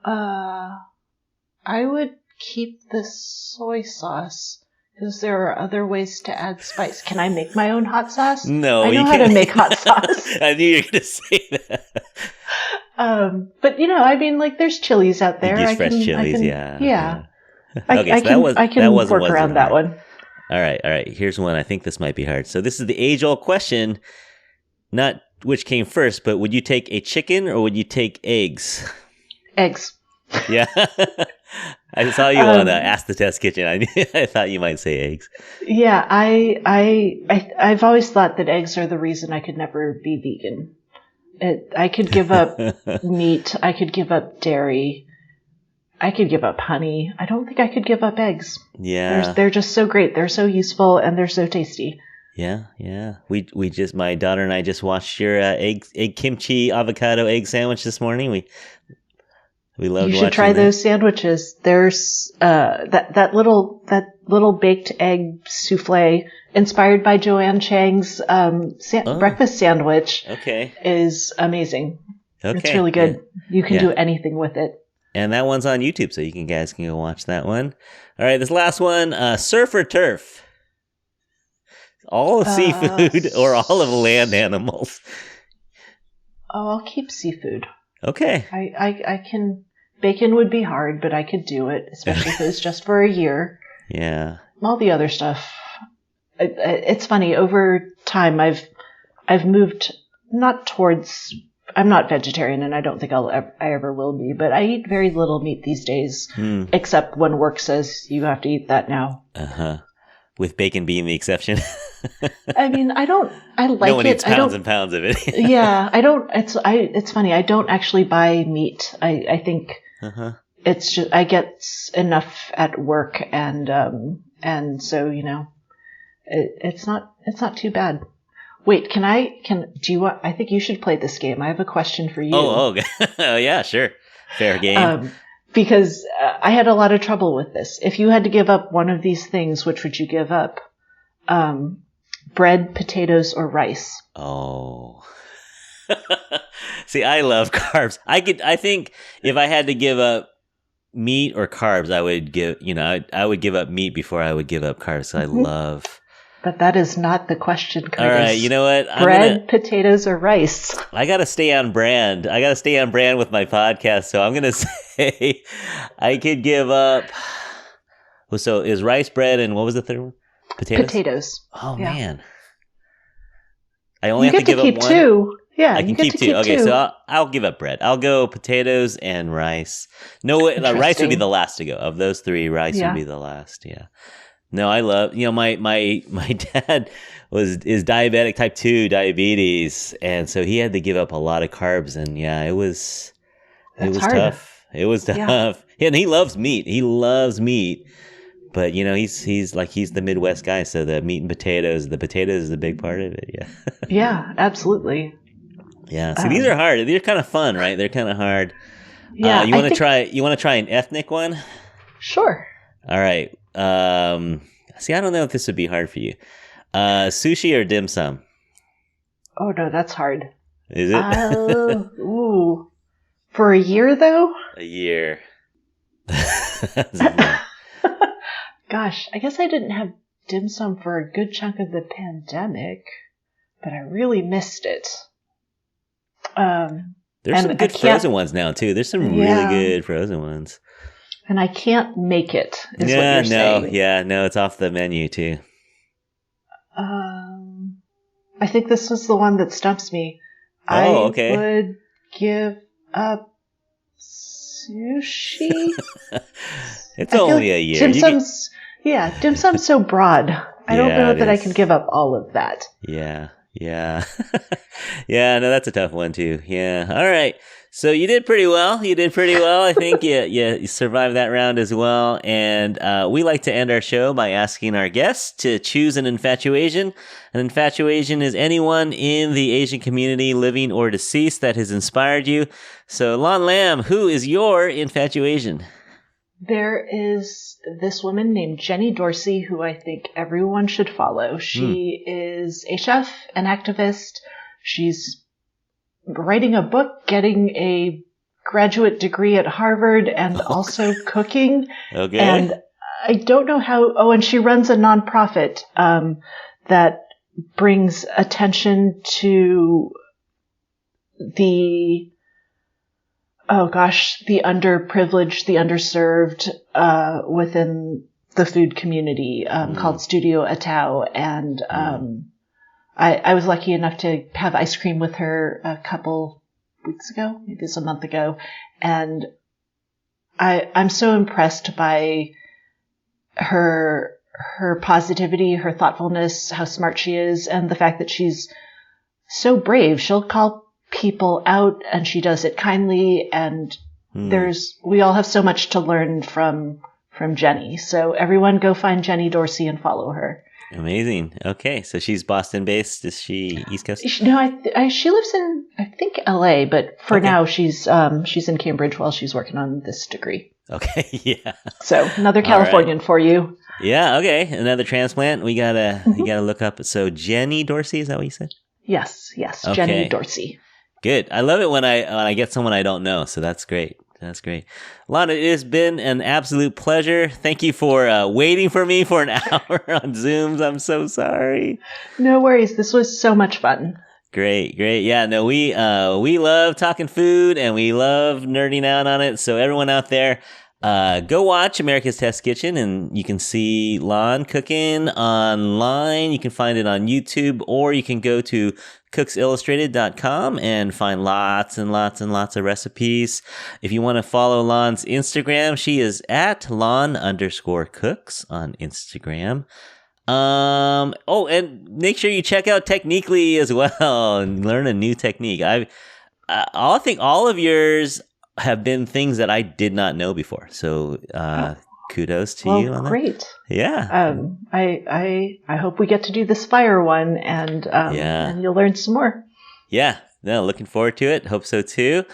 S2: I would keep the soy sauce because there are other ways to add spice. Can I make my own hot sauce?
S1: No,
S2: I know how to make hot sauce.
S1: I knew you were going to say that.
S2: But there's chilies out there.
S1: Use fresh chilies, yeah.
S2: I can work around that one.
S1: All right. Here's one. I think this might be hard. So this is the age-old question, not which came first, but would you take a chicken or would you take eggs?
S2: Eggs.
S1: Yeah. I saw you on Ask the Test Kitchen. I thought you might say eggs.
S2: Yeah, I've always thought that eggs are the reason I could never be vegan. I could give up meat. I could give up dairy. I could give up honey. I don't think I could give up eggs.
S1: Yeah.
S2: They're just so great. They're so useful, and they're so tasty.
S1: Yeah. My daughter and I just watched your egg kimchi avocado egg sandwich this morning. We loved watching.
S2: You should try those sandwiches. There's that little baked egg souffle inspired by Joanne Chang's breakfast sandwich.
S1: Okay.
S2: Is amazing.
S1: Okay.
S2: It's really good. Yeah. You can do anything with it.
S1: And that one's on YouTube, so you guys can go watch that one. All right, this last one, surf or turf? All of seafood or all of land animals?
S2: Oh, I'll keep seafood.
S1: Okay.
S2: I can. Bacon would be hard, but I could do it, especially if it's just for a year.
S1: Yeah.
S2: All the other stuff. It's funny. Over time, I've moved not towards. I'm not vegetarian, and I don't think I ever will be. But I eat very little meat these days, except when work says you have to eat that now.
S1: With bacon being the exception.
S2: I mean, I like it.
S1: No one eats pounds and pounds of it.
S2: Yeah, I don't. It's funny. I don't actually buy meat. I think it's just I get enough at work, and so it's not too bad. Wait, do you want? I think you should play this game. I have a question for you.
S1: Oh, yeah, sure. Fair game.
S2: Because I had a lot of trouble with this. If you had to give up one of these things, which would you give up? Bread, potatoes, or rice?
S1: Oh. See, I love carbs. I think if I had to give up meat or carbs, I would give up meat before I would give up carbs. So I love. But
S2: that is not the question, Curtis.
S1: All right, you know what?
S2: Bread, potatoes, or rice?
S1: I got to stay on brand. With my podcast. So I'm going to say I could give up. So is rice, bread, and what was the third one? Potatoes? Oh, yeah. Man. I only have to give up one? You get to keep two.
S2: Yeah,
S1: I can keep two. Okay, so I'll give up bread. I'll go potatoes and rice. No, rice would be the last to go. Of those three, rice would be the last, yeah. No, I love, my dad is diabetic, type 2 diabetes. And so he had to give up a lot of carbs. And yeah, it was tough. It was tough. Yeah. And he loves meat. But he's the Midwest guy. So the meat and potatoes is the big part of it. Yeah.
S2: Yeah, absolutely.
S1: Yeah. So these are hard. They're kind of fun, right? They're kind of hard. Yeah. You want to try an ethnic one?
S2: Sure.
S1: All right. See, I don't know if this would be hard for you. Sushi or dim sum?
S2: Oh no, that's hard.
S1: Is it?
S2: Ooh. For a year though?
S1: A year.
S2: Gosh, I guess I didn't have dim sum for a good chunk of the pandemic, but I really missed it.
S1: There's some good frozen ones now too. There's some really good frozen ones.
S2: And I can't make it, is what you're saying.
S1: No, it's off the menu, too.
S2: I think this was the one that stumps me.
S1: Okay.
S2: I would give up sushi.
S1: It's only a year.
S2: Dim sum's so broad. I don't know that I can give up all of that.
S1: Yeah. Yeah, no, that's a tough one, too. Yeah, all right. So you did pretty well. I think you survived that round as well. And we like to end our show by asking our guests to choose an infatuation. An infatuation is anyone in the Asian community, living or deceased, that has inspired you. So Lan Lam, who is your infatuation?
S2: There is this woman named Jenny Dorsey, who I think everyone should follow. She is a chef, an activist. She's writing a book, getting a graduate degree at Harvard, and also cooking. Okay. And I don't know how. Oh, and she runs a nonprofit that brings attention to the underprivileged, the underserved within the food community called Studio Atao. And I was lucky enough to have ice cream with her a couple weeks ago, maybe it's a month ago. And I'm so impressed by her positivity, her thoughtfulness, how smart she is, and the fact that she's so brave. She'll call people out, and she does it kindly, and we all have so much to learn from Jenny. So everyone go find Jenny Dorsey and follow her.
S1: Amazing. Okay, so she's Boston based. Is she East Coast?
S2: No, she lives in, I think, LA, but for now she's in Cambridge while she's working on this degree.
S1: Okay, yeah.
S2: So another Californian for you.
S1: Yeah. Okay, another transplant. You gotta look up. So Jenny Dorsey, is that what you said?
S2: Yes. Okay. Jenny Dorsey.
S1: Good. I love it when I get someone I don't know. So that's great. Lana, it has been an absolute pleasure. Thank you for waiting for me for an hour on Zooms. I'm so sorry.
S2: No worries. This was so much fun.
S1: Great. Yeah, no, we love talking food and we love nerding out on it. So everyone out there, Go watch America's Test Kitchen, and you can see Lan cooking online. You can find it on YouTube, or you can go to cooksillustrated.com and find lots and lots and lots of recipes. If you want to follow Lan's Instagram, she is at Lan_cooks on Instagram. And make sure you check out Techniquely as well and learn a new technique. I think all of yours have been things that I did not know before. So kudos to you on that.
S2: Great.
S1: Yeah.
S2: I hope we get to do this fire one and you'll learn some more.
S1: Yeah. No, looking forward to it. Hope so too.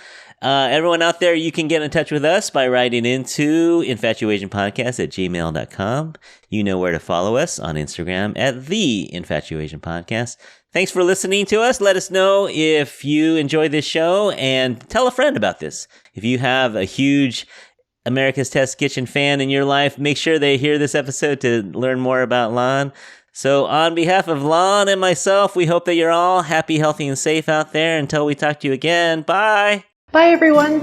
S1: Everyone out there, you can get in touch with us by writing into infatuationpodcast@gmail.com. You know where to follow us on Instagram at The Infatuation Podcast. Thanks for listening to us. Let us know if you enjoy this show and tell a friend about this. If you have a huge America's Test Kitchen fan in your life, make sure they hear this episode to learn more about Lan. So on behalf of Lan and myself, we hope that you're all happy, healthy, and safe out there. Until we talk to you again. Bye.
S2: Bye, everyone.